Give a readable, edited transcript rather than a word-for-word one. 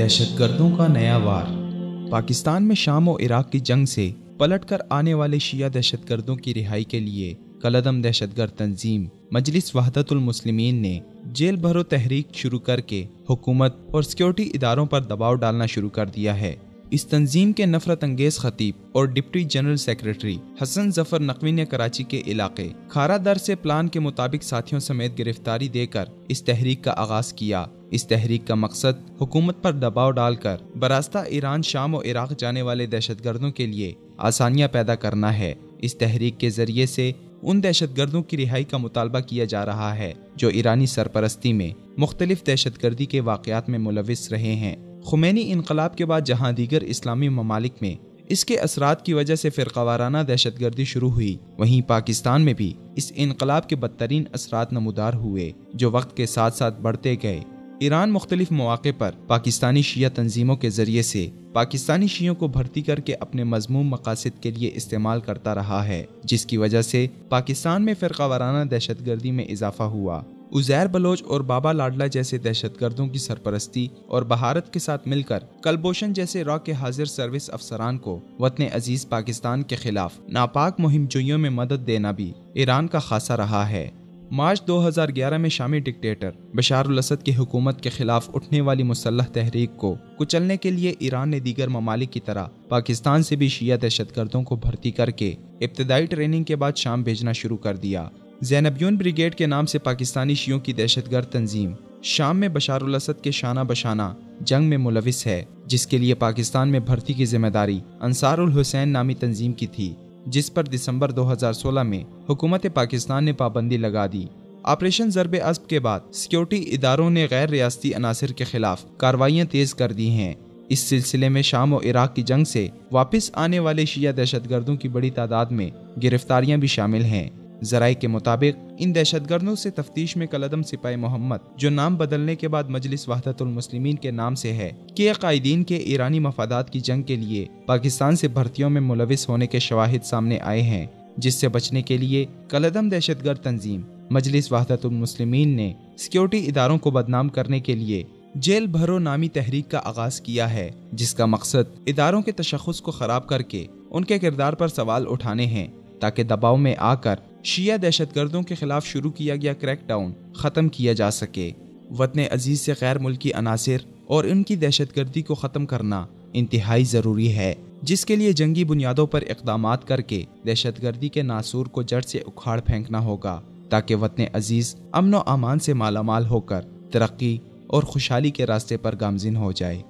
دہشت گردوں کا نیا وار۔ پاکستان میں شام و عراق کی جنگ سے پلٹ کر آنے والے شیعہ دہشت گردوں کی رہائی کے لیے کالعدم دہشت گرد تنظیم مجلس وحدت المسلمین نے جیل بھرو تحریک شروع کر کے حکومت اور سیکیورٹی اداروں پر دباؤ ڈالنا شروع کر دیا ہے۔ اس تنظیم کے نفرت انگیز خطیب اور ڈپٹی جنرل سیکریٹری حسن ظفر نقوی نے کراچی کے علاقے کھارا در سے پلان کے مطابق ساتھیوں سمیت گرفتاری دے کر اس تحریک کا آغاز کیا۔ اس تحریک کا مقصد حکومت پر دباؤ ڈال کر براستہ ایران شام و عراق جانے والے دہشت گردوں کے لیے آسانیاں پیدا کرنا ہے۔ اس تحریک کے ذریعے سے ان دہشت گردوں کی رہائی کا مطالبہ کیا جا رہا ہے جو ایرانی سرپرستی میں مختلف دہشت گردی کے واقعات میں ملوث رہے ہیں۔ خمینی انقلاب کے بعد جہاں دیگر اسلامی ممالک میں اس کے اثرات کی وجہ سے فرقہ وارانہ دہشت گردی شروع ہوئی، وہیں پاکستان میں بھی اس انقلاب کے بدترین اثرات نمودار ہوئے جو وقت کے ساتھ ساتھ بڑھتے گئے۔ ایران مختلف مواقع پر پاکستانی شیعہ تنظیموں کے ذریعے سے پاکستانی شیعوں کو بھرتی کر کے اپنے مذموم مقاصد کے لیے استعمال کرتا رہا ہے، جس کی وجہ سے پاکستان میں فرقہ وارانہ دہشت گردی میں اضافہ ہوا۔ عزیر بلوچ اور بابا لاڈلا جیسے دہشت گردوں کی سرپرستی اور بھارت کے ساتھ مل کر کلبھوشن جیسے را کے حاضر سروس افسران کو وطن عزیز پاکستان کے خلاف ناپاک مہم جوئیوں میں مدد دینا بھی ایران کا خاصہ رہا ہے۔ مارچ 2011 میں شامی ڈکٹیٹر بشار الاسد کی حکومت کے خلاف اٹھنے والی مسلح تحریک کو کچلنے کے لیے ایران نے دیگر ممالک کی طرح پاکستان سے بھی شیعہ دہشت گردوں کو بھرتی کر کے ابتدائی ٹریننگ کے بعد شام بھیجنا شروع کر دیا۔ زینبیون بریگیڈ کے نام سے پاکستانی شیعوں کی دہشت گرد تنظیم شام میں بشار الاسد کے شانہ بشانہ جنگ میں ملوث ہے، جس کے لیے پاکستان میں بھرتی کی ذمہ داری انصار الحسین نامی تنظیم کی تھی، جس پر دسمبر 2016 میں حکومت پاکستان نے پابندی لگا دی۔ آپریشن ضرب عصب کے بعد سیکیورٹی اداروں نے غیر ریاستی عناصر کے خلاف کارروائیاں تیز کر دی ہیں۔ اس سلسلے میں شام و عراق کی جنگ سے واپس آنے والے شیعہ دہشت گردوں کی بڑی تعداد میں گرفتاریاں بھی شامل ہیں۔ ذرائع کے مطابق ان دہشت گردوں سے تفتیش میں کالعدم سپاہی محمد، جو نام بدلنے کے بعد مجلس وحدت المسلمین کے نام سے ہے، کے قائدین کے ایرانی مفادات کی جنگ کے لیے پاکستان سے بھرتیوں میں ملوث ہونے کے شواہد سامنے آئے ہیں، جس سے بچنے کے لیے کالعدم دہشت گرد تنظیم مجلس وحدت المسلمین نے سیکیورٹی اداروں کو بدنام کرنے کے لیے جیل بھرو نامی تحریک کا آغاز کیا ہے، جس کا مقصد اداروں کے تشخص کو خراب کر کے ان کے کردار پر سوال اٹھانے ہیں تاکہ دباؤ میں آ کر شیعہ دہشت گردوں کے خلاف شروع کیا گیا کریک ڈاؤن ختم کیا جا سکے۔ وطن عزیز سے غیر ملکی عناصر اور ان کی دہشت گردی کو ختم کرنا انتہائی ضروری ہے، جس کے لیے جنگی بنیادوں پر اقدامات کر کے دہشت گردی کے ناسور کو جڑ سے اکھاڑ پھینکنا ہوگا، تاکہ وطن عزیز امن و امان سے مالا مال ہو کر ترقی اور خوشحالی کے راستے پر گامزن ہو جائے۔